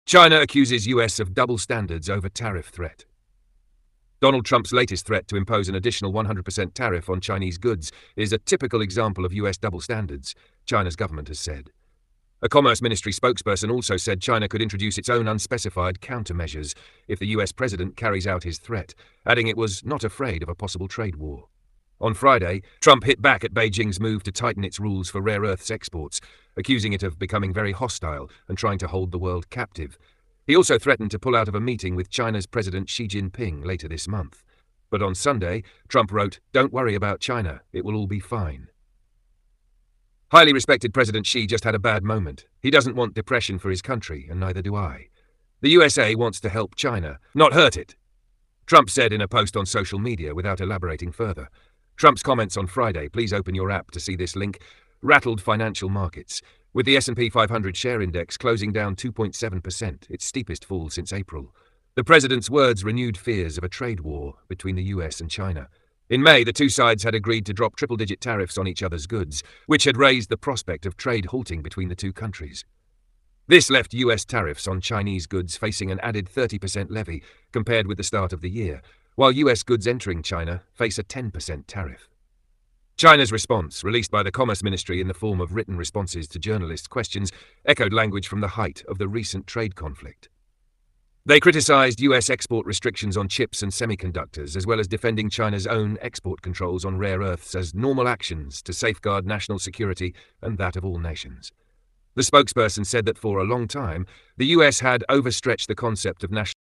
China accuses US of double standards over tariff threat. Donald Trump's latest threat to impose an additional 100% tariff on Chinese goods is a typical example of US double standards, China's government has said. A Commerce Ministry spokesperson also said China could introduce its own unspecified countermeasures if the US president carries out his threat, adding it was not afraid of a possible trade war. On Friday, Trump hit back at Beijing's move to tighten its rules for rare earths exports, accusing it of becoming very hostile and trying to hold the world captive. He also threatened to pull out of a meeting with China's President Xi Jinping later this month. But on Sunday, Trump wrote, "Don't worry about China, it will all be fine." Highly respected President Xi just had a bad moment. He doesn't want depression for his country, and neither do I. The USA wants to help China, not hurt it, Trump said in a post on social media without elaborating further. Trump's comments on Friday, please open your app to see this link, rattled financial markets, with the S&P 500 share index closing down 2.7%, its steepest fall since April. The president's words renewed fears of a trade war between the US and China. In May, the two sides had agreed to drop triple-digit tariffs on each other's goods, which had raised the prospect of trade halting between the two countries. This left US tariffs on Chinese goods facing an added 30% levy compared with the start of the year, while US goods entering China face a 10% tariff. China's response, released by the Commerce Ministry in the form of written responses to journalists' questions, echoed language from the height of the recent trade conflict. They criticized US export restrictions on chips and semiconductors, as well as defending China's own export controls on rare earths as normal actions to safeguard national security and that of all nations. The spokesperson said that for a long time, the US had overstretched the concept of national